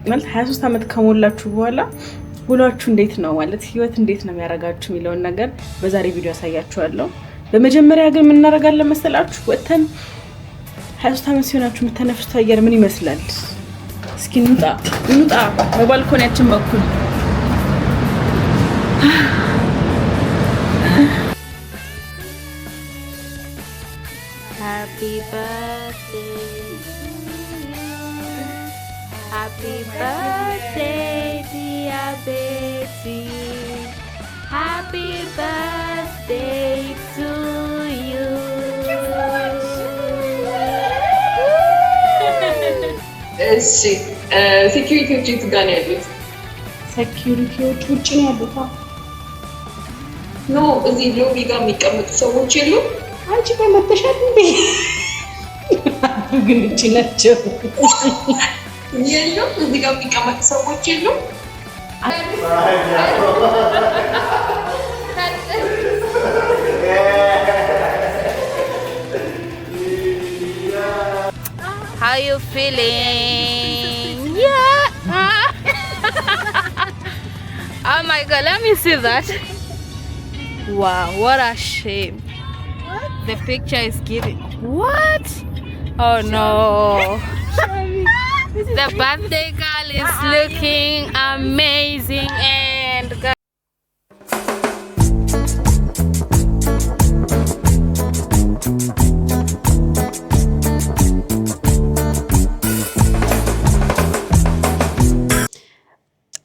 ማለት 23 ዓመት ከሞላችሁ በኋላ ውሏችሁ እንዴት ነው ማለት ህይወት እንዴት ነው የሚያረጋችሁ የሚለውን ነገር በዛሬ ቪዲዮ አሳያችኋለሁ። በመጀመሪያ ግን ምን እናደርጋለን መሰላችሁ? ወተን 23 ዓመት ሲሆናችሁ የምትተነፍሱት አየር ምን ይመስላል? እስኪ እንውጣ በባልኮኒያችን በኩል Happy birthday Happy birthday dear Betty Happy birthday to you እሺ ሴኩሪቲዎች የት ጋር ነው ያሉት? ሴኩሪቲዎች ውጭ ነው ያሉት። ኖ እዚህ ሎቢ ጋር የሚቀመጡ ሰዎች የሉም? አንቺ በመተሻል እንዴ? ግን እቺ ናቸው የሉም? እዚህ ጋር የሚቀመጡ ሰዎች የሉም? How you feeling? Yeah. Oh my god, let me see that. Wow, what a shame. The picture is giving. What? Oh no. The birthday girl is looking amazing and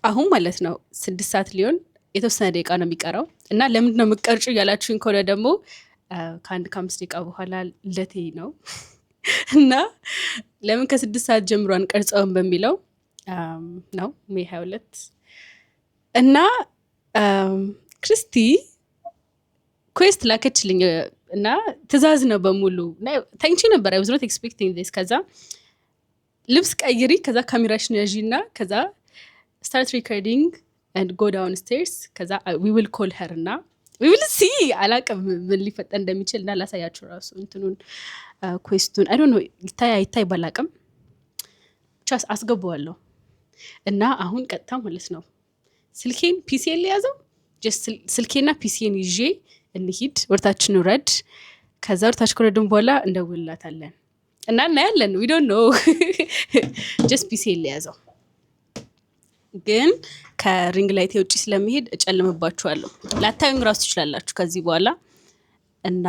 አሁን ማለት ነው 6 ሰዓት ሊሆን የተወሰነ ደቂቃ ነው የሚቀረው እና ለምንድን ነው የምትቀርጩ ያላችሁኝ ከሆነ ደግሞ ከ5 ደቂቃ በኋላ ልደቴ ነው እና ለምን ከ6 ሰዓት ጀምሮ አንቀርጸውም በሚለው ነው ሜይ 22 እና ክርስቲ ኩዌስት ላከችልኝ እና ትእዛዝ ነው በሙሉ ተኝቼ ነበር። I was not expecting this። ከዛ ልብስ ቀይሪ፣ ከዛ ካሜራሽን ያዢና ከዛ start recording and go downstairs ከዛ we will call her እና we will see አላቀም ምን ሊፈጠር እንደሚችል እና ላሳያችሁ ራሱ እንትኑን ኩዌስቱን I don't know ይታይ ባላቀም ቻስ አስገባዋለሁ እና አሁን ቀጥታ ማለት ነው ስልኬን ፒሲኤን ለያዘው just ስልኬና ፒሲኤን ይዤ እንሂድ፣ ወርታችን ውረድ፣ ከዛ ወርታች ከወረድን በኋላ እንደውልላታለን እና እናያለን። we don't know just ፒሲኤን ለያዘው ግን ከሪንግ ላይት የውጪ ስለሚሄድ እጨልምባችኋለሁ። ላታዩኝ ራሱ ትችላላችሁ ከዚህ በኋላ እና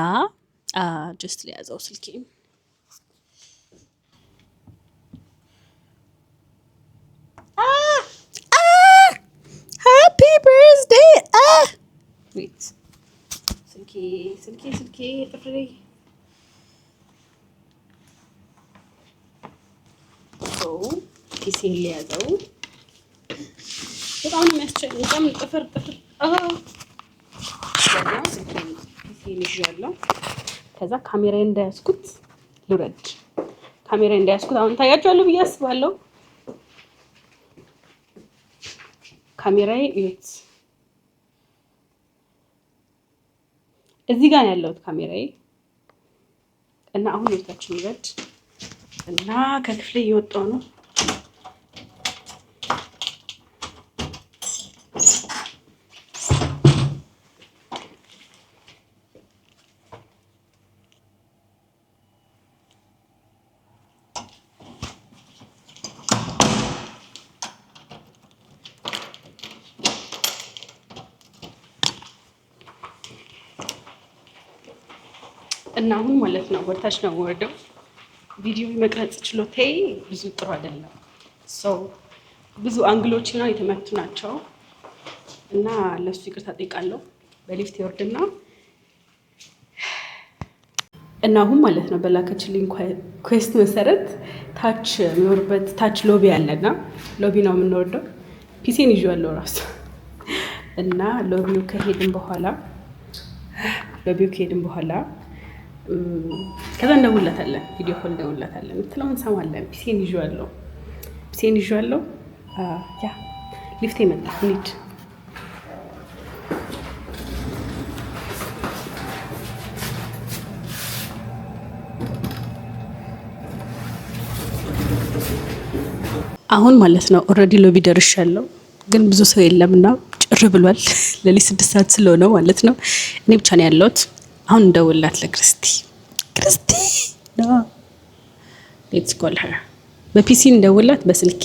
ጀስት ለያዘው ስልኬን ሃፒ በርዝዴይ ዌት ስልኬ ጥፍሬ ፒሲን ለያዘው በጣም የሚያስቸግረው በጣም ጥፍር ፒሲን ይዣለሁ። ከዛ ካሜራዬ እንዳያስኩት ልውረድ። ካሜራዬ እንዳያስኩት አሁን ታያችኋለሁ ብዬ አስባለሁ። ካሜራዬ እዩት፣ እዚህ ጋር ያለሁት ካሜራዬ እና አሁን ወጣችን ልውረድ እና ከክፍሌ እየወጣሁ ነው። እና አሁን ማለት ነው ወርታች ነው ወርደው ቪዲዮ መቅረጽ ችሎታዬ ብዙ ጥሩ አይደለም። ብዙ አንግሎች ነው የተመቱ ናቸው እና ለሱ ይቅርታ ጠይቃለሁ። በሊፍት ይወርድና እና አሁን ማለት ነው በላከችልኝ ኩዌስት መሰረት ታች የሚወርበት ታች ሎቢ አለና ሎቢ ነው የምንወርደው። ፒሲን ይዤዋለሁ ራሱ እና ሎቢው ከሄድን በኋላ ከዛ እንደውላታለን፣ ቪዲዮ ኮል እንደውላታለን ምትለውን እንሰማለን። ፒሲን ይዤዋለሁ። ያ ሊፍት መጣ እንሂድ። አሁን ማለት ነው ኦልሬዲ ሎቢ ደርሻለሁ፣ ግን ብዙ ሰው የለምና ጭር ብሏል። ለሊ 6 ሰዓት ስለሆነ ማለት ነው። እኔ ብቻ ነው ያለሁት። አሁን እንደውላት ለክርስቲ ሌትስ ኮል ሄር። በፒሲ እንደውላት በስልኬ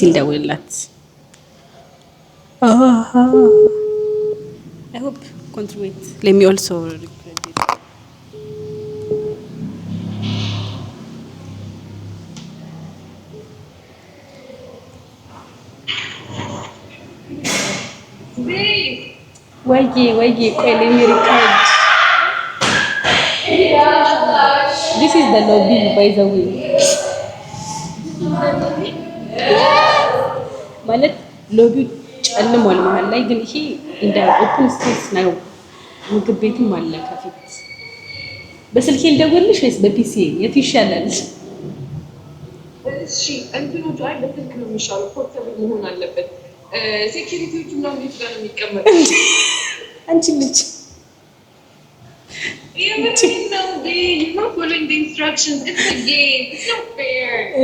እንደውላት። I hope contribute. Let me also record it. Wait, let me record. This is the lobby, by the way. ማለት ሎቢ ጨልሟል መሀል ላይ ግን ይሄ እንደ ኦፕን ስፔስ ነው። ምግብ ቤትም አለ ከፊት። በስልኬ ልደውልልሽ ወይስ በፒሲ የት ይሻላል? እሺ እንትኑ ጃይ በስልክ ነው የሚሻለው። ፖርተብል መሆን አለበት። ሴኩሪቲዎቹ ምናምን ቤት ጋር ነው የሚቀመጠው። አንቺ ልጅ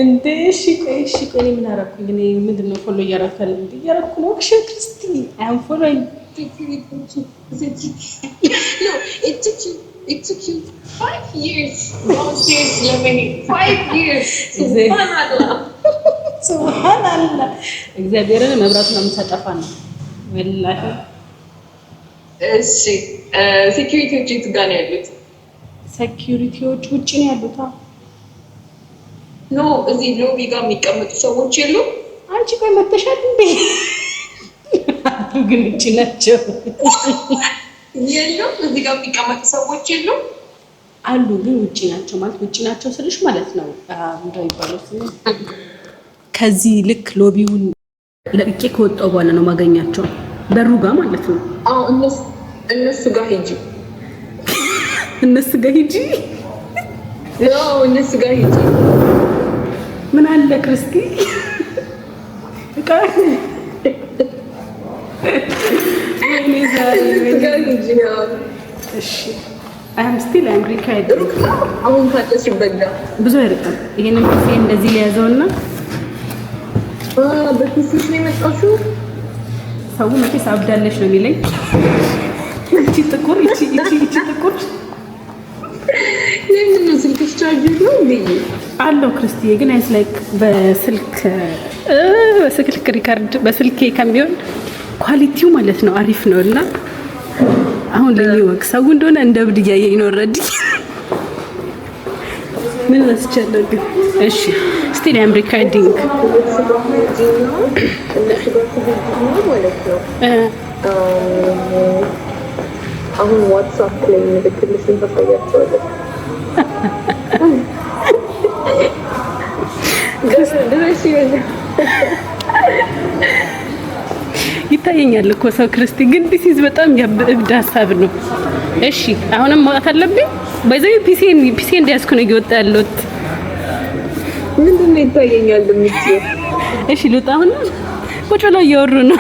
እንዴ እሺ ቆይ ምን አደረኩኝ? እኔ ምንድን ነው ፎሎ እያደረኩኝ እንዴ? እያደረኩ ነው። እሺ ክርስቲ አይ አም ፎሎዊንግ It took you 5 years. No, seriously, 5 years. ሱብሃንአላህ እግዚአብሔርን መብራቱን የምታጠፋ ነው ወላሂ። እሺ ሴኩሪቲዎች የት ጋር ነው ያሉት? ሴኩሪቲዎች ውጭ ነው ያሉት። ኖ እዚህ ሎቢ ጋር የሚቀመጡ ሰዎች የሉም? አንቺ ቆይ መተሻል እንዴ? ግን ውጭ ናቸው። የሉም እዚህ ጋር የሚቀመጡ ሰዎች የሉም? አሉ ግን ውጭ ናቸው። ማለት ውጭ ናቸው ስልሽ ማለት ነው እንደው ይባሉት ከዚህ ልክ ሎቢውን ለቅቄ ከወጣው በኋላ ነው ማገኛቸው በሩ ጋር ማለት ነው። አዎ እነሱ ጋር ሂጂ። እነሱ ጋር ሂጂ። ምን አለ ክርስቲ እሺ I'm still angry ካይድ አሁን ካለሽ በጋ ብዙ አይርቅም። ይሄንን ፒሲ እንደዚህ ሊያዘውና በፒሲሽ ነው የመጣሽው። ሰው መቼስ አብዳለሽ ነው የሚለኝ። እቺ ጥቁር ለምን ነው ስልክሽ ቻርጅ ነው እንዴ? አለው ክርስቲዬ ግን አይስ ላይክ በስልክ ሪካርድ በስልኬ ከሚሆን ኳሊቲው ማለት ነው አሪፍ ነውና አሁን ለሚወቅ ሰው እንደሆነ እንደ ብድ እያየኝ ነው። ኦልሬዲ ምን አስቻለሁ ግን እሺ ስቲል አም ሪካርዲንግ አሁን ዋትስአፕ ላይ ምልክልሽን ታሳያቸዋለሽ። ይታየኛል እኮ ሰው ክርስቲ ግን ዲስ ኢዝ በጣም ያብድ ሀሳብ ነው። እሺ አሁንም ማውጣት አለብኝ። በዚህ ፒሲ እንዲያስኩ ነው እየወጣ ያለሁት። ምንድን ነው ይታየኛል የምትይው? እሺ ልውጣ። አሁን ቁጭ ብለው እያወሩ ነው።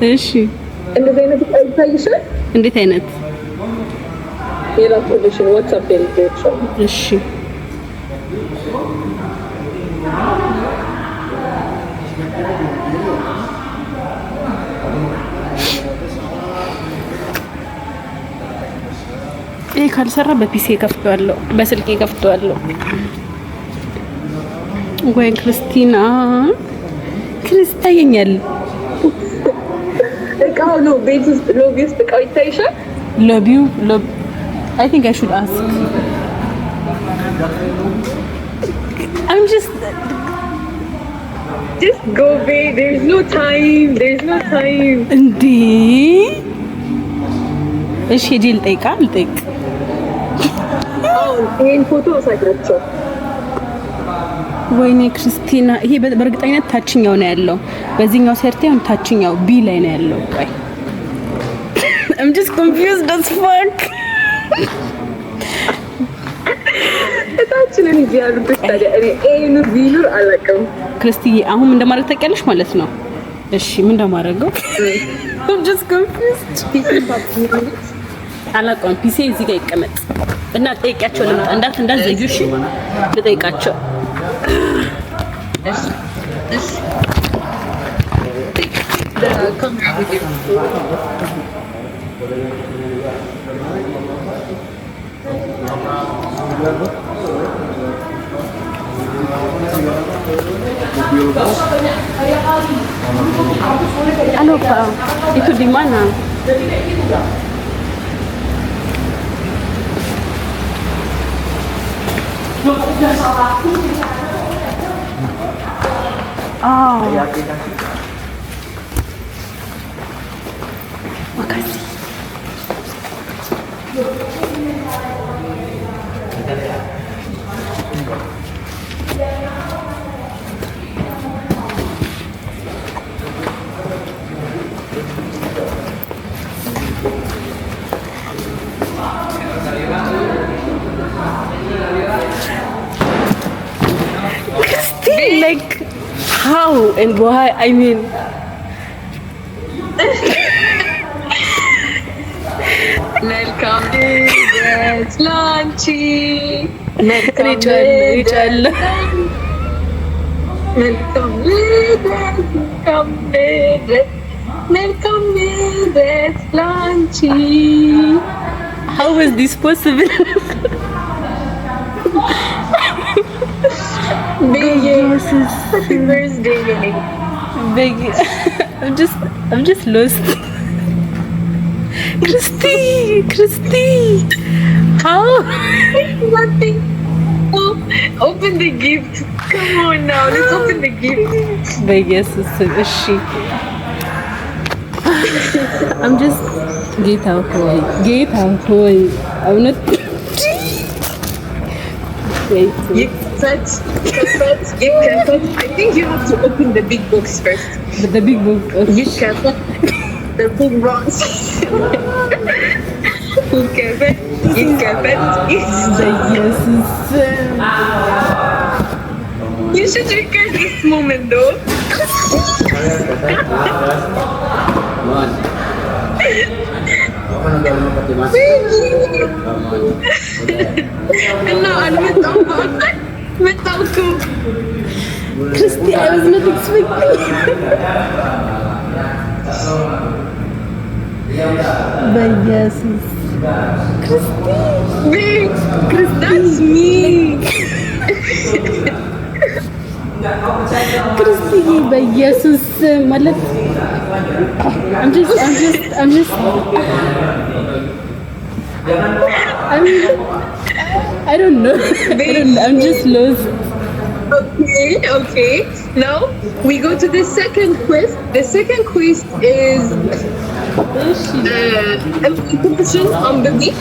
እሺ እንደዚህ አይነት ይታይሻል? እንዴት አይነት የላኩልሽን ዋትስአፕ ላይ ልትይው? እሺ ይሄ ካልሰራ በፒሲ ከፍቷለሁ፣ በስልኬ ከፍቷለሁ። ወይ ክርስቲና ታየኛል። እቃው ነው ቤት ውስጥ ሎቢ ውስጥ እቃው ይታይሻል? ሎቢው I think I should ask. I'm just go babe. There's no time. እንዴ እሺ ሄጄ ልጠይቅ። ይሄን ፎቶ አሳያቸው። ወይኔ ክርስቲና ይሄ በእርግጠኝነት ታችኛው ነው ያለው። በዚህኛው ሰርቴውን ታችኛው ቢ ላይ ነው ያለው። ቆይ I'm just confused as fuck. እታችንን እዚህ ያሉት ታዲያ እኔ ኤኑ ቢሉር አላውቅም። ክርስቲዬ አሁን ምን እንደማደርግ ታውቂያለሽ ማለት ነው? እሺ ምን እንደማደርገው I'm just confused. አላውቅም። ፒሲ እዚህ ጋር ይቀመጥ እና ጠይቂያቸው ልምጣ። እንዳትዘጊው እሺ። ልጠይቃቸው። Ano pa? Ito di mana? Oh. Makasih. Still like how and why? I mean, Welcome to this lunchy. Welcome to this lunchy. how is this possible? Happy birthday. Big. I'm just lost. Christy, how? Nothing. Oh, open the gift. Come on now, let's open the gift. Big yes, is she? I'm just get out boy. I'm not. Wait. You can touch. I think you have to open the big box first. But the big book. You can touch the big box. You can touch. Yes. You should record this moment though. أنا متعوكم. Christy, I was not expecting. But yes, Christy, that's me. Christy, but yes, malat. I'm just. I don't know. I'm just lost. Okay. Now we go to the second quiz. The second quiz is question on the week.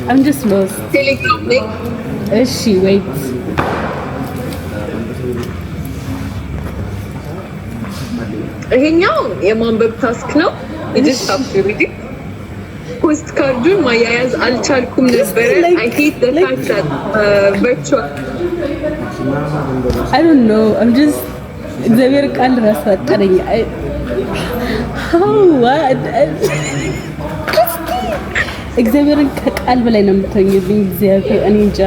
I'm just lost. Telegram link. She wait. ይሄኛው የማንበብ ታስክ ነው። you just have to read it. ፖስት ካርዱን ማያያዝ አልቻልኩም ነበረ። I hate the fact that virtual I don't know. I'm just እግዚአብሔር ቃል ራሱ አጠረኝ። እግዚአብሔርን ከቃል በላይ ነው የምትሆኝብኝ። እግዚአብሔር እኔ እንጃ።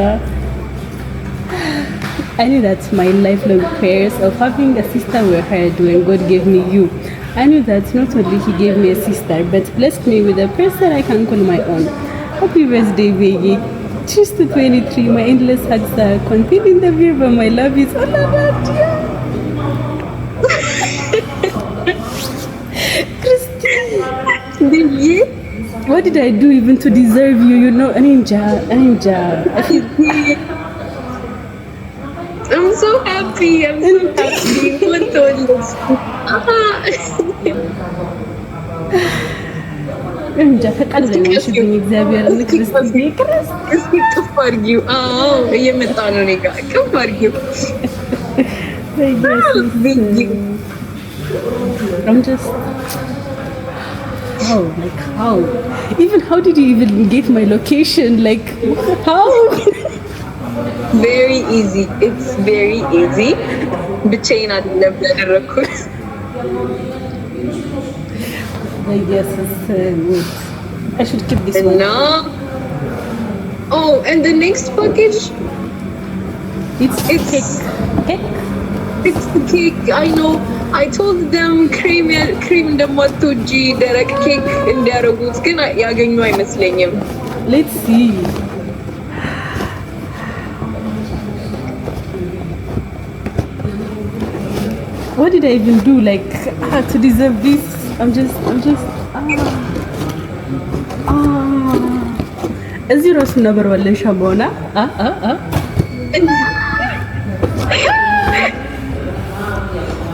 I knew that my lifelong prayers of having a sister were heard when God gave me you. I knew that not only He gave me a sister, but blessed me with a person I can call my own. Happy birthday, baby. Cheers to 23. My endless hugs are contained in the beer, but my love is all about you. Baby, what did I do even to deserve you? You know, Ninja. I'm so happy. What told us? እንጃ ፈቃድ ላይ ነው ሽብኝ እግዚአብሔር ክርስቶስ እስኪ ቅፍ አድርጊው። አዎ እየመጣ ነው እኔ ጋር ቅፍ አድርጊው። I'm just how even how did you even get my location, like how? Very easy. It's very easy. ብቻዬን አይደለም ያደረኩት። Yes, it's good. I should keep this one. No. Oh, and the next package? It's cake. Cake? It's the cake. I know. I told them cream እንደማትወጂ ደረቅ ኬክ እንዲያደርጉት ግን ያገኙ አይመስለኝም። Let's see. What did I even do like to deserve this? I'm just እዚህ ራሱ ነበር ወለሻ በሆነ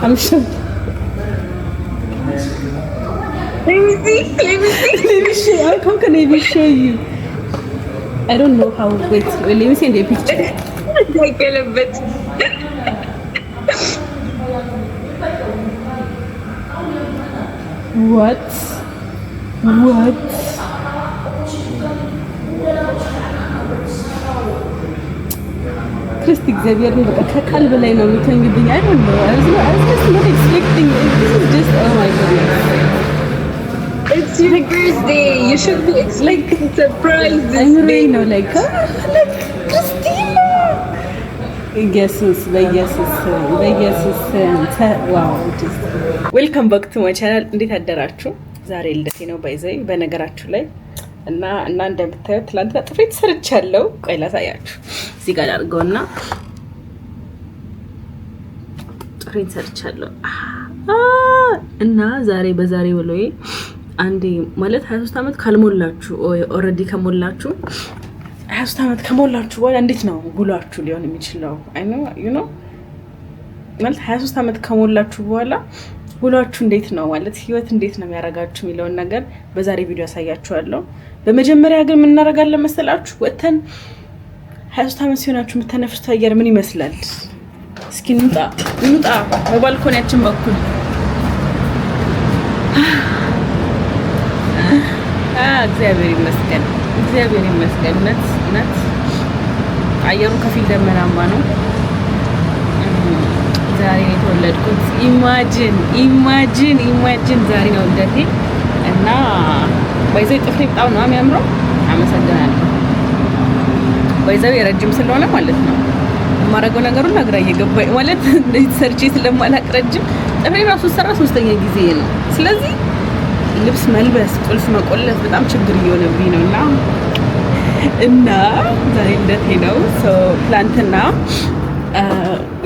I'm sure. Let me see. Let me show. How can I even show you? I don't know how. Wait, let me send you a picture. Like a little bit. What? ክርስቲ እግዚአብሔርን በቃ ከቃል በላይ ነው የምትንግብኝ። I don't know. I was just not expecting it. This is just oh my goodness. It's your birthday. You should be expecting surprise this I'm day. really no like Christina. በኢየሱስ ዋው። ዌልካም ባክ ቱ ማይ ቻናል። እንዴት አደራችሁ? ዛሬ ልደቴ ነው ባይዘይ በነገራችሁ ላይ እና እንደምታዩት ትላንትና ጥፍሬን ሰርቻለሁ። ቆይ ላሳያችሁ። እዚህ ጋር አድርገውና ጥፍሬን ሰርቻለሁ እና ዛሬ በዛሬ ውሎዬ አንዴ ማለት 23 ዓመት ካልሞላችሁ ኦልሬዲ ከሞላችሁ 23 ዓመት ከሞላችሁ በኋላ እንዴት ነው ውሏችሁ ሊሆን የሚችለው? አይ ኖ ዩ ኖ ማለት 23 ዓመት ከሞላችሁ በኋላ ውሏችሁ እንዴት ነው ማለት ህይወት እንዴት ነው የሚያረጋችሁ የሚለውን ነገር በዛሬ ቪዲዮ ያሳያችኋለሁ። በመጀመሪያ ግን ምን እናደርጋለን መሰላችሁ? ወተን 23 ዓመት ሲሆናችሁ የምትነፍሱት አየር ምን ይመስላል? እስኪ እንውጣ በባልኮኒያችን በኩል እግዚአብሔር ይመስገን። እውነት አየሩ ከፊል ደመናማ ነው። ዛሬ ነው የተወለድኩት። ኢማጂን ዛሬ ነው ልደቴ እና ባይዘው ጥፍሬ በጣም ነው የሚያምረው። አመሰግናለሁ። ባይዘው የረጅም ስለሆነ ማለት ነው የማደርገው ነገሩን ግራ እየገባኝ ማለት እንደዚህ ሰርቼ ስለማላቅ ረጅም ጥፍሬ ራሱ ሰራ 3ኛ ጊዜ ነው። ስለዚህ ልብስ መልበስ ቁልፍ መቆለፍ በጣም ችግር እየሆነብኝ ነው እና ዛሬ ልደቴ ነው። ትላንትና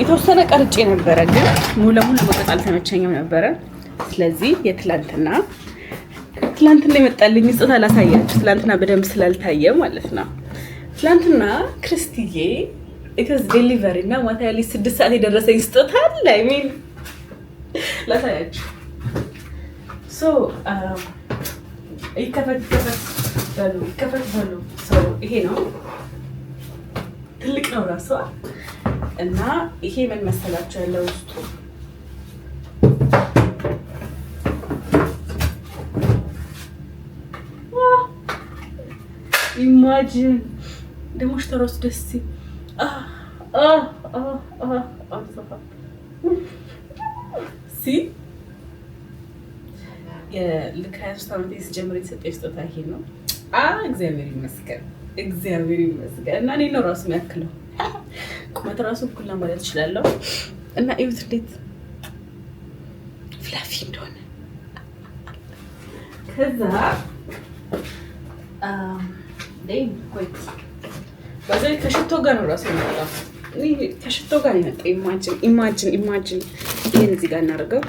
የተወሰነ ቀርጬ ነበረ ግን ሙሉ ለሙሉ መቀጣል አልተመቸኝም ነበረ። ስለዚህ የትላንትና የመጣልኝ ስጦታ ላሳያችሁ። ትላንትና በደንብ ስላልታየ ማለት ነው። ትላንትና ክርስቲዬ ኢትስ ዴሊቨሪ እና ማታ ያለ 6 ሰዓት የደረሰኝ ስጦታ አለ። አይ ሚን ላሳያችሁ። ይከፈት በሉ። ይሄ ነው ትልቅ ነው ራሷ እና ይሄ ምን መሰላችሁ ያለው ውስጡ ኢማጂን ደግሞ ሽታሮስ ደስ ሲ ልክ 23 ዓመት ስጀምር የተሰጠኝ ስጦታ ይሄ ነው። እግዚአብሔር ይመስገን እና እኔ ነው ራሱ የሚያክለው ቁመት ራሱ እኩል ነው ማለት እችላለሁ። እና እዩት እንዴት ፍላፊ እንደሆነ። ከዛ በዚህ ከሽቶ ጋር ነው ራሱ የመጣው። ከሽቶ ጋር ነው የመጣው። ኢማጂን ይሄን እዚህ ጋር እናደርገው።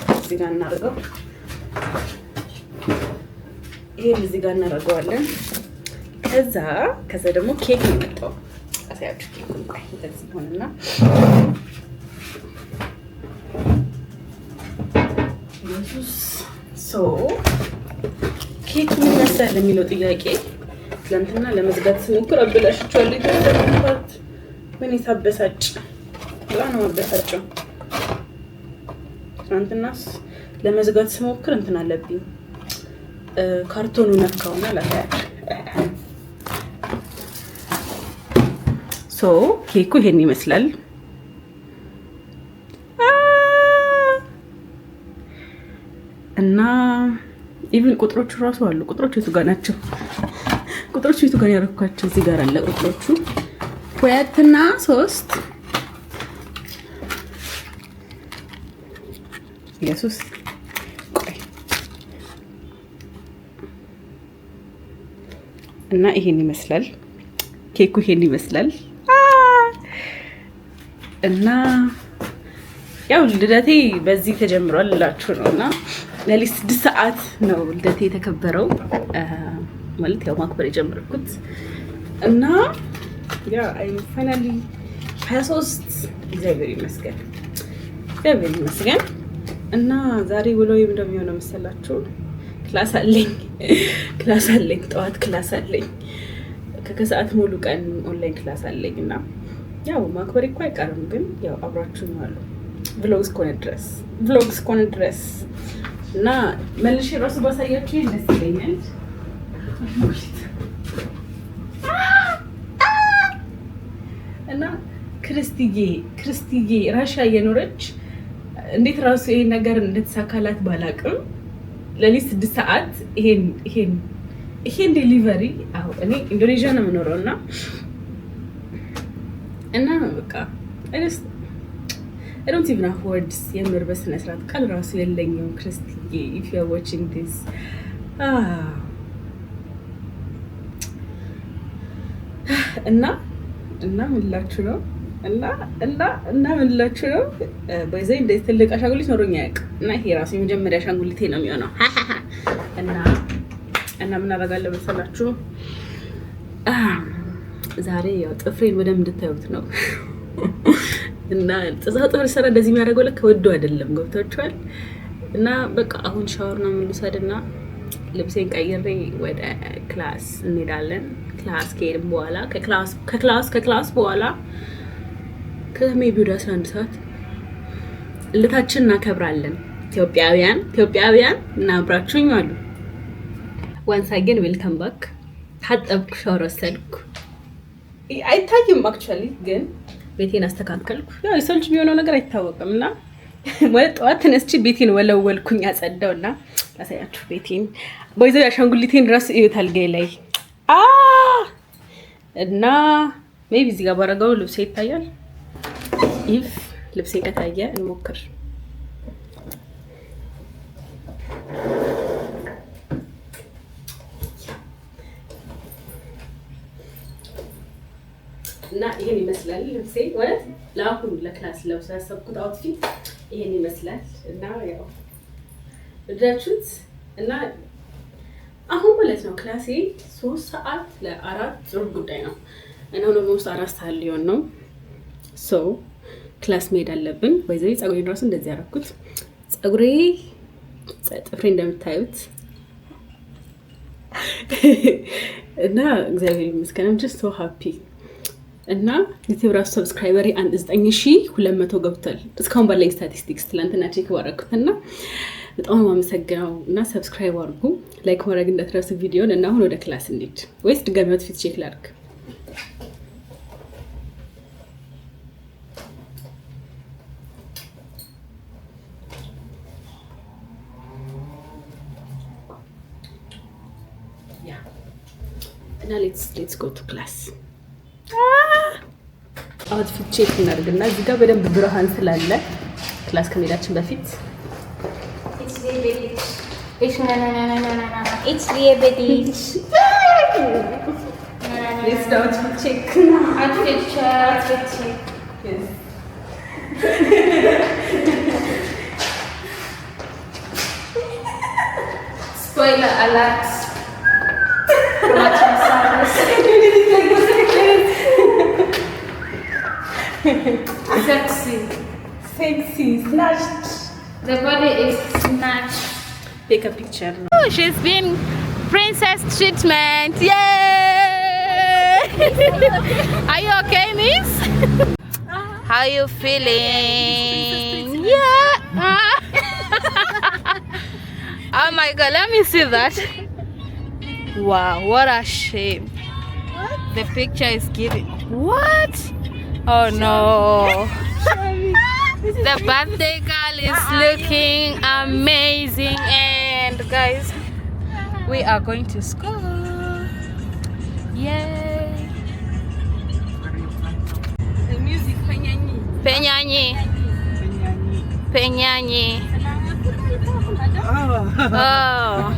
ይሄን እዚህ ጋር እናደርገዋለን። ከዛ ደግሞ ኬክ ነው የመጣው። አሳያችሁ ኬኩን እንደዚህ ሆነና ኬክ ምን ይመስላል የሚለው ጥያቄ ትናንትና ለመዝጋት ስሞክር አበላሽቻለሁ። የተሰራበት ምን ይሳበሳጭ ነው አበሳጨው። ትናንትና ለመዝጋት ስሞክር እንትን አለብኝ ካርቶኑ ነካውና ላሳያችሁ። ኬኩ ይሄን ይመስላል እና ኢቭን ቁጥሮቹ ራሱ አሉ። ቁጥሮቹ የቱ ጋር ናቸው? ቁጥሮቹ የቱ ጋር ያረኳቸው? እዚህ ጋር አለ ቁጥሮቹ 2 እና 3 ኢየሱስ እና ይሄን ይመስላል ኬኩ፣ ይሄን ይመስላል እና ያው ልደቴ በዚህ ተጀምሯል እላችሁ ነው። እና ለሊት 6 ሰዓት ነው ልደቴ የተከበረው ማለት ያው ማክበር የጀመርኩት እና ያ አይ ፋይናሊ 23 እግዚአብሔር ይመስገን እና ዛሬ ውሎዬ እንደሚሆነው መሰላችሁ ክላስ አለኝ ጠዋት ክላስ አለኝ፣ ከሰዓት ሙሉ ቀን ኦንላይን ክላስ አለኝ እና ያው ማክበር እኮ አይቀርም፣ ግን ያው አብራችሁ ነው አሉ ቭሎግስ ከሆነ ድረስ እና መልሼ ራሱ ባሳያችሁ ደስ ይለኛል። እና ክርስቲዬ ራሻ እየኖረች እንዴት ራሱ ይሄን ነገር እንደተሳካላት ባላቅም ለሊት 6 ሰዓት ይሄን ዴሊቨሪ እኔ ኢንዶኔዥያ ነው የምኖረው እና በቃ I don't even have words የምር በስነ ስርዓት ቃል ራሱ የለኝም። ክርስቲዬ if you are watching this እና ምን ላችሁ ነው በዚህ እንደ ትልቅ አሻንጉሊት ኖሮኝ አያውቅም እና ይሄ ራሱ የመጀመሪያ አሻንጉሊቴ ነው የሚሆነው እና ምን አደርጋለሁ መሰላችሁ ዛሬ ያው ጥፍሬን በደንብ እንድታዩት ነው እና ጥፍር ሰራ እንደዚህ የሚያደርገው ለካ ወዶ አይደለም ገብታችኋል። እና በቃ አሁን ሻወር ነው የምንወስድና ልብሴን ቀይሬ ወደ ክላስ እንሄዳለን። ክላስ ከሄድን በኋላ ከክላስ በኋላ ከሜቢ ወደ 11 ሰዓት ልታችን እናከብራለን። ኢትዮጵያውያን እና አብራችሁኝ አሉ ዋንስ አገን ዌልካም ባክ። ታጠብኩ፣ ሻወር ወሰድኩ። አይታይም አክቹአሊ ግን ቤቴን አስተካከልኩ። ያው የሰው ልጅ የሚሆነው ነገር አይታወቅም እና ጠዋት ተነስቼ ቤቴን ወለወልኩኝ፣ አጸዳውና ላሳያችሁ ቤቴን በይዘው አሻንጉሊቴን ራስ እዩት አልጋዬ ላይ እና ሜቢ እዚህ ጋር ባረጋው ልብሴ ይታያል። ኢፍ ልብሴ ከታየ እንሞክር። እና ይሄን ይመስላል ልብሴ ማለት ለአሁን ለክላስ ለብሳ ያሰብኩት አውትፊት ይሄን ይመስላል። እና ያው እዳችሁት እና አሁን ማለት ነው ክላሴ 3 ሰዓት ለ4 ሩብ ጉዳይ ነው እና ነው ሞስት 4 ሰዓት ሊሆን ነው። ሶ ክላስ መሄድ አለብን። ወይዘይ ፀጉሬን ራሱ እንደዚህ ያደረኩት ጥፍሬ እንደምታዩት እና እግዚአብሔር ይመስገን I'm just so happy እና ዩቲዩብ ራሱ ሰብስክራይበሪ 9200 ገብቷል። እስካሁን ባለኝ ስታቲስቲክስ ትላንትና ቼክ ባደረኩትና በጣም አመሰግናለሁ። እና ሰብስክራይብ አድርጉ፣ ላይክ ማድረግ እንዳትረሱ ቪዲዮን። እና አሁን ወደ ክላስ እንሂድ ወይስ ድጋሚ አውትፊት ቼክ ላድርግ? ያ እና ሌትስ ጎ ቱ ክላስ። አውትፊት ቼክ እናድርግና እዚህ ጋር በደንብ ብርሃን ስላለ ክላስ ከመሄዳችን በፊት It's diabetes. let's do outfit check. Outfit check. Yes. Spoiler alert. Sexy, snatched. The body is snatched. Take a picture. Oh, she's been princess treatment. Yay! Are you okay, miss? How are you feeling? Yeah. Oh my God, let me see that. Wow, what a shame. The picture is giving. What? Oh no. The birthday girl is looking amazing, and guys, We are going to school. Yay! The music penyanyi. Penyanyi. Penyanyi. Oh. Oh.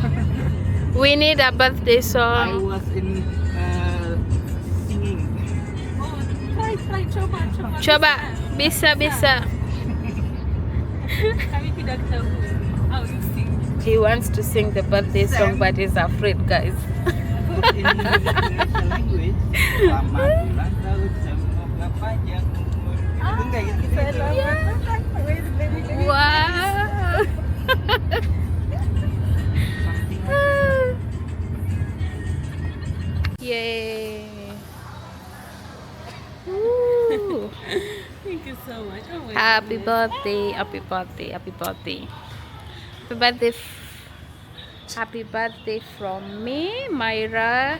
We need a birthday I song. was in singing. Oh, try, coba. Coba, bisa. Kami tidak tahu how to sing. He wants to sing the birthday song, but he's afraid, guys. In Indonesian language, selamat ulang tahun sama Bapak yang umur. Enggak gitu. Wow. Yay. Woo. Thank you so much. Oh my Happy goodness. birthday, happy birthday, happy birthday. Happy birthday. Happy birthday from me, Myra,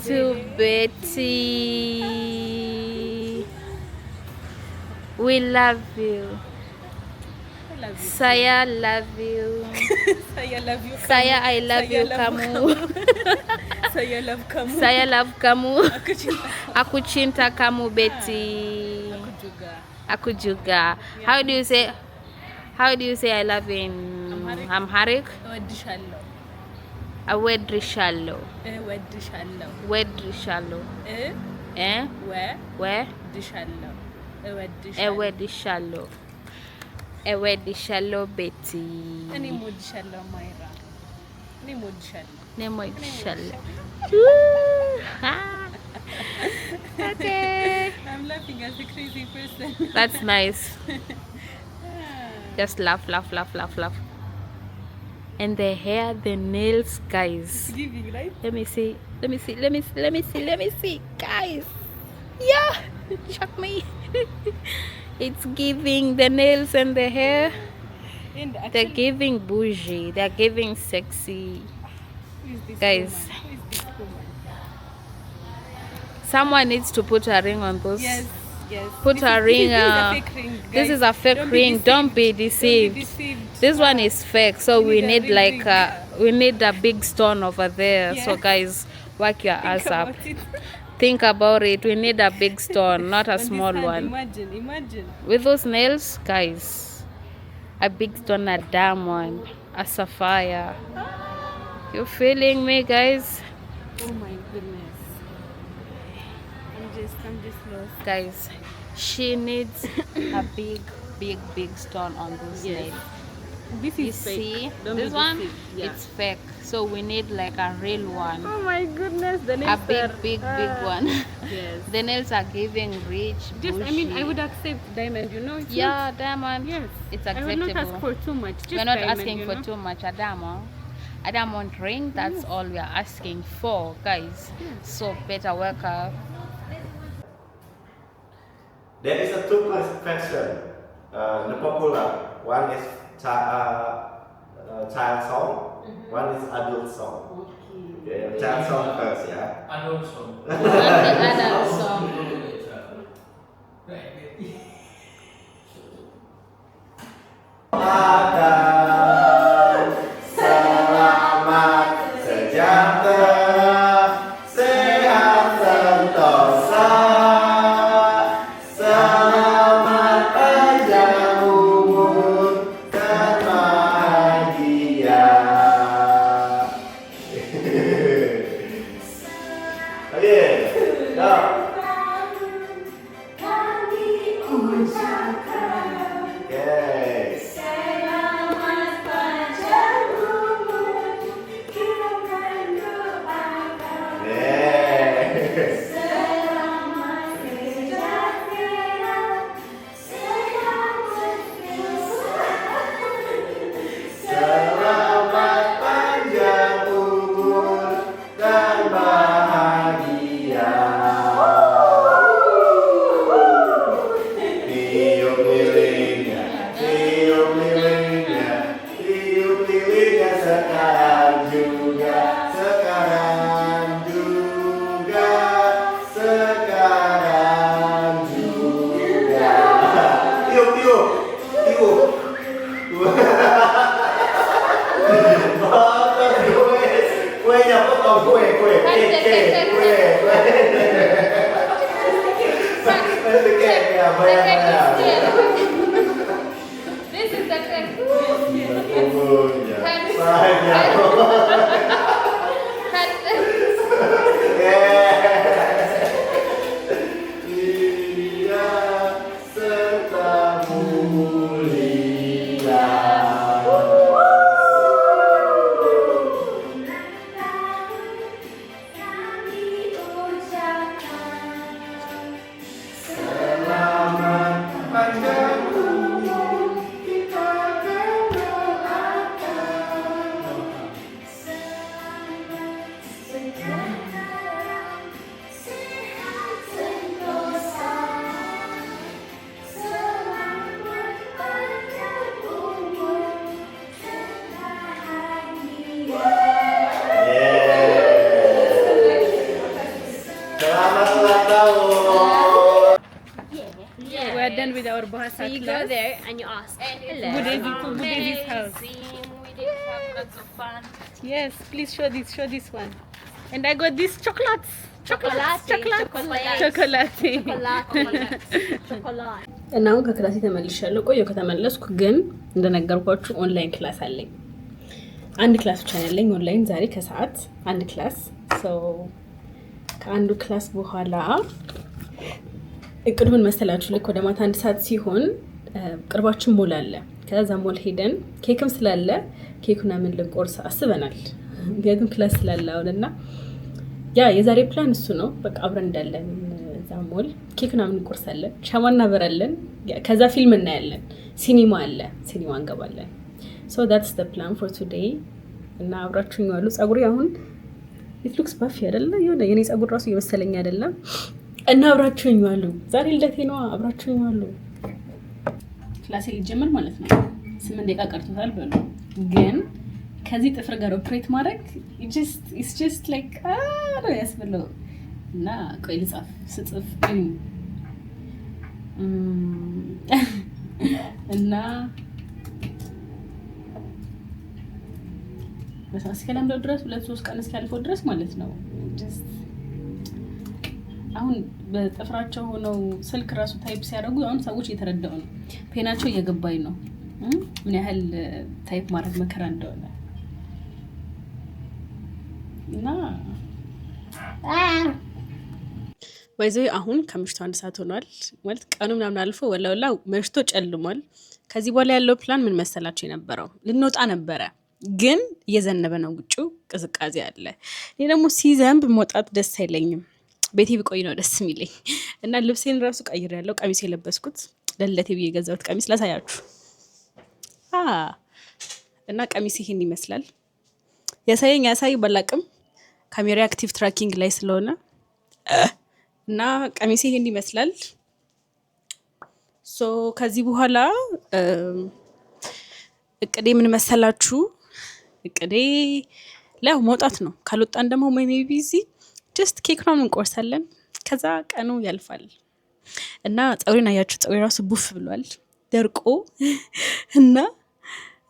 to Betty. We love you. I love you. Saya love you. Saya love you. Saya I love Saya you love kamu. Saya love kamu. Saya love kamu. Aku cinta Aku cinta kamu, Betty. aku juga. Aku juga. How do you say I love you in Amharic? እወድሻለሁ። Awedrishallo. እወድሻለሁ። Wedrishallo. Eh? Where? እወድሻለሁ። እወድሻለሁ። Ewedishallo. Ewedishallo, Betty. እኔም እወድሻለሁ ማይራ። እኔም እወድሻለሁ። Nemodishallo. Okay. I'm laughing as a crazy person. That's nice. Just laugh. And the hair, the nails, guys. Giving, right? Let me see, guys. Yeah, shock me. It's giving the nails and the hair. And They're actually, giving bougie. They're giving sexy. who is this Guys. woman? Who is this woman? Someone needs to put a ring on those. Yes. Put This a is- ring. This is a fake ring. This guys. is a fake Don't be ring. deceived. Don't be Don't deceived. be deceived. This one is fake, so We we need a need ring like ring. we need a big stone over there. So Yes. guys, work your Think ass up. about it. Think about it. We need a big stone, not a On this small hand, one. Imagine. With those nails, guys, a big stone, a diamond, a sapphire. You feeling me, guys? Oh my goodness. I'm just lost. Guys, she needs a big stone on those Yes. nails. This You is fake. see, Don't be this one, deceived. Yeah. it's fake. So we need like a real one, Oh my goodness, the a nails are, big one. Yes. The nails are giving rich. Just, I mean, I bushy. would accept diamond, you know? It's Yeah, diamond. Not, yes. It's I would not ask acceptable. for too much. Just We're not diamond, asking you for know? too much. A diamond ring. That's all we are asking for, guys. So better work out. There is a two question. The popular one is child song, one is adult song. Okay, child song first, yeah. Adult song. Adult song. Makan, selamat, sejahtera, sehat sentosa, selamat panjang umur dan bahagia. Okay, go. Okay. Yeah. Selamat panjang umur dan bahagia. This is the cake. We are done with our Bahasa So you go class. there and you ask, hello. Budezi's house. We did have lots of fun. Yes, please show this one. And I got these chocolates. Chocolate. Chocolate. Chocolate. እና አሁን ከክላስ ተመልሻለሁ። ቆየሁ ከተመለስኩ ግን እንደነገርኳችሁ ኦንላይን ክላስ አለኝ። አንድ ክላስ ብቻ ነው ያለኝ ኦንላይን ዛሬ ከሰዓት አንድ ክላስ። ከአንዱ ክላስ በኋላ እቅዱ ምን መሰላችሁ? ልክ ወደ ማታ 1 ሰዓት ሲሆን ቅርባችን ሞል አለ። ከዛ ሞል ሄደን ኬክም ስላለ ኬኩና ምን ልንቆርስ አስበናል። ምክንያቱም ክላስ ስላለ አሁንና ያ የዛሬ ፕላን እሱ ነው። በቃ አብረን እንዳለን እዛ ሞል ኬክና ምን እንቆርሳለን፣ ሻማ እናበራለን፣ ከዛ ፊልም እናያለን። ሲኒማ አለ፣ ሲኒማ እንገባለን። So that's the plan for today። እና አብራችሁኝ ዋሉ። ጸጉሬ አሁን it looks puffy አይደለ? የሆነ የኔ ጸጉር ራሱ እየመሰለኝ አይደለም። እና አብራችሁኝ ዋሉ። ዛሬ ልደቴ ነው። አብራችሁኝ ዋሉ። ክላሴ ሊጀምር ማለት ነው። 8 ደቂቃ ቀርቶታል በሉ። ግን ከዚህ ጥፍር ጋር ኦፕሬት ማድረግ it's just like ነው ያስብለው። እና ቆይ ልጻፍ ስጽፍ እና በሳስ ከለምደው ድረስ 2-3 ቀን እስኪያልፈው ድረስ ማለት ነው። አሁን በጥፍራቸው ሆነው ስልክ ራሱ ታይፕ ሲያደርጉ አሁን ሰዎች እየተረዳው ነው። ፔናቸው እየገባኝ ነው ምን ያህል ታይፕ ማድረግ መከራ እንደሆነ። እና ወይዘይ አሁን ከምሽቱ 1 ሰዓት ሆኗል ማለት ቀኑ ምናምን አልፎ ወላውላ መሽቶ ጨልሟል። ከዚህ በኋላ ያለው ፕላን ምን መሰላችሁ የነበረው? ልንወጣ ነበረ ግን እየዘነበ ነው፣ ውጩ ቅዝቃዜ አለ። እኔ ደግሞ ሲዘንብ መውጣት ደስ አይለኝም፣ ቤቴ ብቆይ ነው ደስ የሚለኝ። እና ልብሴን ራሱ ቀይሬያለሁ። ቀሚስ የለበስኩት ለልደቴ ብዬ የገዛሁት ቀሚስ ላሳያችሁ። እና ቀሚስ ይሄን ይመስላል። ያሳይ ባላቅም ካሜራ አክቲቭ ትራኪንግ ላይ ስለሆነ እና ቀሚስ ይሄን ይመስላል። ከዚህ በኋላ እቅዴ ምን መሰላችሁ? እቅዴ ላይ መውጣት ነው። ካልወጣን ደግሞ ሜቢ እዚህ ጀስት ኬክ ነው እንቆርሳለን። ከዛ ቀኑ ያልፋል። እና ፀጉሬን አያችሁ፣ ፀጉሬ ራሱ ቡፍ ብሏል ደርቆ።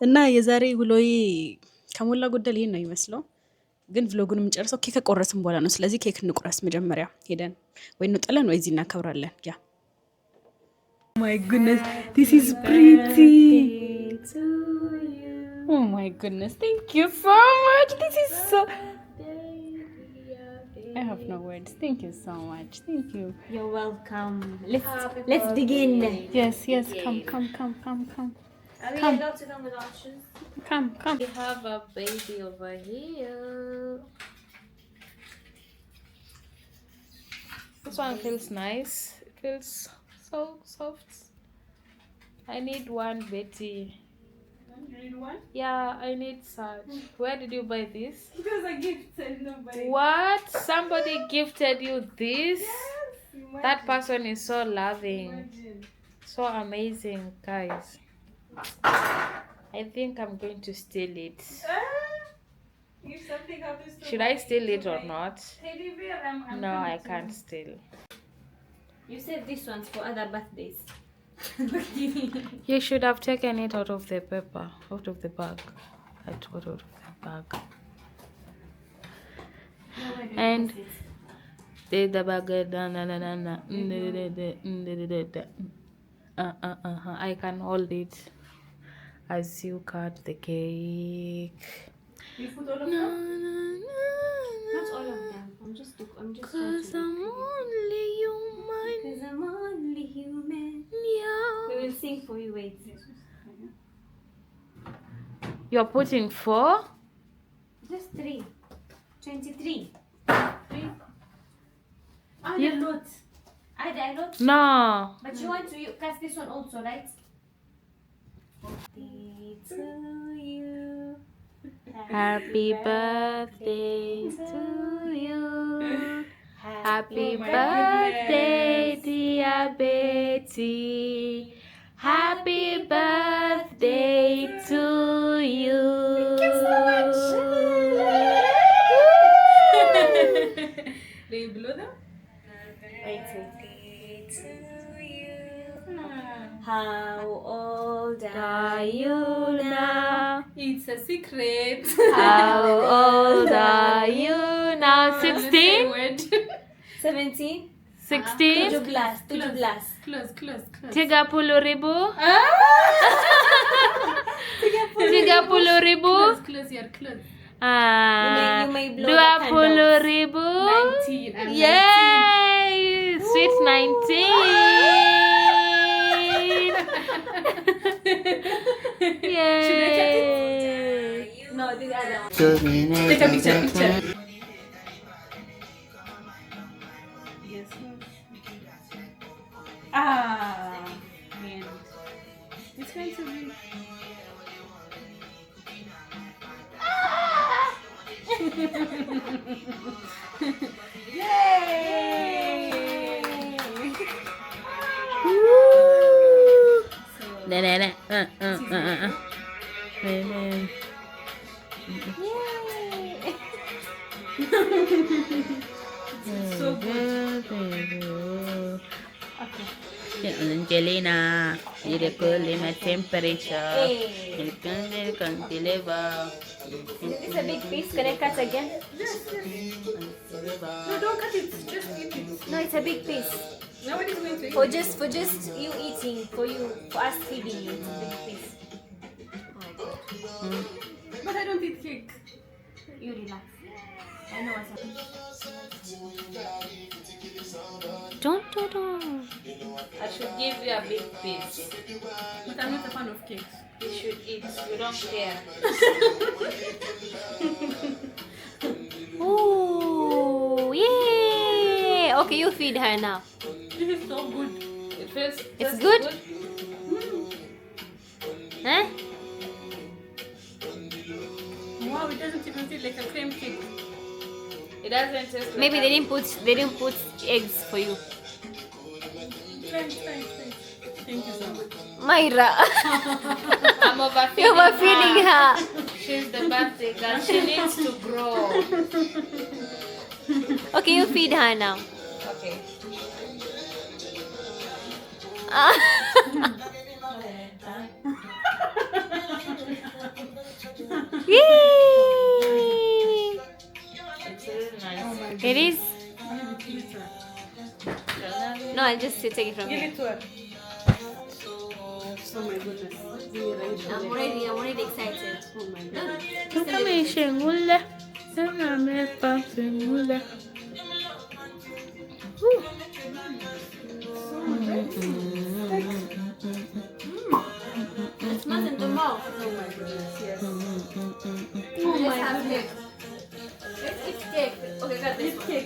እና የዛሬ ውሎዬ ከሞላ ጎደል ይሄን ነው ይመስለው። ግን ቭሎጉን የምንጨርሰው ኬክ ከቆረስን በኋላ ነው። ስለዚህ ኬክ እንቁረስ መጀመሪያ ሄደን ወይ እንጥለን ወይ እዚህ እናከብራለን። ያ ማይ ጉድነስ ዲስ ኢዝ ፕሪቲ Oh my goodness, thank you so much. This is so... I have no words. Thank you so much. Thank you. You're welcome. Let's begin. Yes. Come. Are we allowed to come with our shoes? Come. We have a baby over here. This one feels nice. It feels so soft. I need one, Betty. You need one? Yeah, I need such. Where did you buy this? It was a gift and nobody... What? Somebody gifted you this? Yes, That person is so loving. imagine. So amazing, guys. I think I'm going to steal it. If something happens to Should I steal it or not? Teddy bear, I'm No, going I to- can't steal. You said this one's for other birthdays. You should have taken it out of the paper, out of the bag. I took it out of the bag. And the bagger I can hold it as you cut the cake. You put all of them? Not all of them. I'm just trying to. 'Cause I'm only human. Because I'm only human. Yeah. We will sing for you. Wait. You're putting 4? Just 3. 23. 3. Add Yeah. a lot. Add a lot. No. But you want to cast this one also, right? Birthday to you. Happy birthday to you. Happy birthday, dear Betty. Happy birthday to you. Thank you so much. Do you blow them? Wait. How old Are you now? It's a secret. How old are you now? 16? 17? 16? 17? Close. Tiga puluh ribu? Tiga puluh ribu? Close, you're close. You may blow the 20.000? 19. I'm Yay! Sweet 19. Yay! No, the other one. Take a picture. Yes. Man. It's going to be. So good. Angelina, miracle my temperature. You can deliver. It's a big piece. Can I cut again? No, don't cut it. Just eat it. No, it's a big piece. Nobody's going to eat For it. just you eating, for us feeding you. It's a big piece. But I don't eat cake. You relax. I know what's happening. Don't. I should give you a big piece. But I'm not a fan of cakes. You should eat. You don't care. Ooh, yay! Okay, you feed her now. This is so good. It feels. It's good? Huh? Wow, it doesn't even feel like a cream cake. It doesn't taste like Maybe a- they didn't put eggs for you. Try. Thank you so much. Myra, I'm overfeeding you're overfeeding her. She's the birthday girl. She needs to grow. Okay, you feed her now. Okay. Yay! It's really nice. It is. Give it to her. No, I'll just take it from Give here. it to her. Oh my goodness. I'm already excited. Oh my god. It smells in the mouth. Oh my goodness. Yes. Oh my goodness. Let's eat cake. Okay, got this one.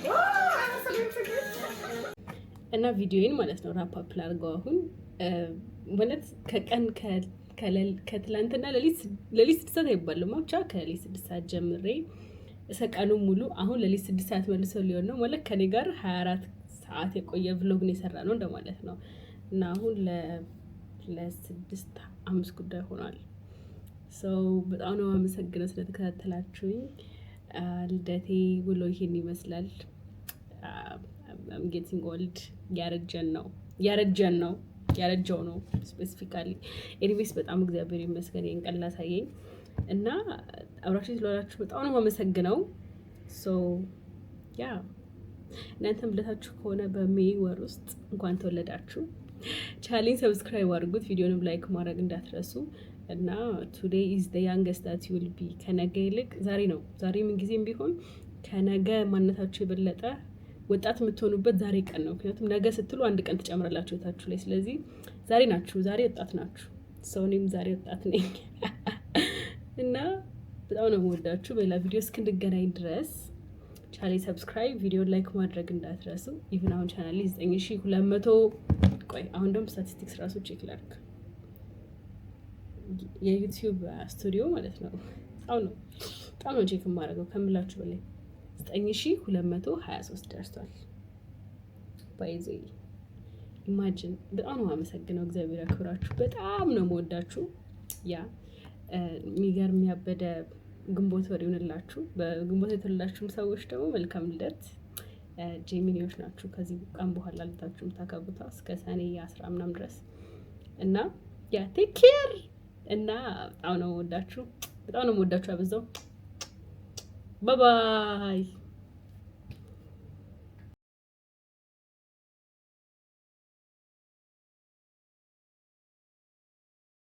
እና ቪዲዮን ማለት ነው ራፕ አፕ ላድርገው አሁን ማለት ከቀን ከትላንትና ለሊት 6 ሰዓት አይባልም ብቻ ከሌሊት 6 ሰዓት ጀምሬ ሰቀኑ ሙሉ አሁን ለሊት 6 ሰዓት መልሰው ሊሆን ነው ማለት ከኔ ጋር 24 ሰዓት የቆየ vlog ነው የሰራ ነው እንደማለት ነው እና አሁን ለ6-5 ጉዳይ ሆኗል ሰው በጣም ነው አመሰግናለሁ ስለተከታተላችሁኝ ልደቴ ውሎ ይሄን ይመስላል I'm getting old ያረጀው ነው ስፔሲፊካሊ ኤኒዌይስ በጣም እግዚአብሔር ይመስገን ይንቀላ ሳይኝ እና አብራችሁ ስለሆናችሁ በጣም ነው የማመሰግነው ሶ ያ እናንተም ልደታችሁ ከሆነ በሜይ ወር ውስጥ እንኳን ተወለዳችሁ። ቻሌንጅ ሰብስክራይብ አድርጉት፣ ቪዲዮንም ላይክ ማድረግ እንዳትረሱ እና ቱዴይ ኢዝ ዘ ያንገስት ዳት ዩ ዊል ቢ። ከነገ ይልቅ ዛሬ ነው። ዛሬ ምን ጊዜም ቢሆን ከነገ ማንነታችሁ የበለጠ ወጣት የምትሆኑበት ዛሬ ቀን ነው። ምክንያቱም ነገ ስትሉ አንድ ቀን ትጨምራላችሁ ህይወታችሁ ላይ። ስለዚህ ዛሬ ናችሁ፣ ዛሬ ወጣት ናችሁ። ሰው እኔም ዛሬ ወጣት ነኝ እና በጣም ነው የምወዳችሁ። በሌላ ቪዲዮ እስክንገናኝ ድረስ ቻሌንጅ ሰብስክራይብ፣ ቪዲዮ ላይክ ማድረግ እንዳትረሱ። ኢቭን አሁን ቻናል 9200 ቆይ አሁን ደግሞ ስታቲስቲክስ ራሱ ቼክ ላድርግ። የዩቲዩብ ስቱዲዮ ማለት ነው። በጣም ነው ቼክ የማደርገው ከምላችሁ በላይ 9223 ደርሷል። ባይዘ ኢማጂን በጣም ነው አመሰግነው። እግዚአብሔር ያክብራችሁ። በጣም ነው የምወዳችሁ። ያ የሚገርም ያበደ ግንቦት ወር ይሆንላችሁ። በግንቦት የተወለዳችሁም ሰዎች ደግሞ መልካም ልደት። ጄሚኒዎች ናችሁ። ከዚህ ቀን በኋላ ልደታችሁ የምታከብሩት እስከ ሰኔ 10 ምናምን ድረስ እና ያ ቴክ ኬር እና በጣም ነው የምወዳችሁ። በጣም ነው የምወዳችሁ። አበዛው። ባይ ባይ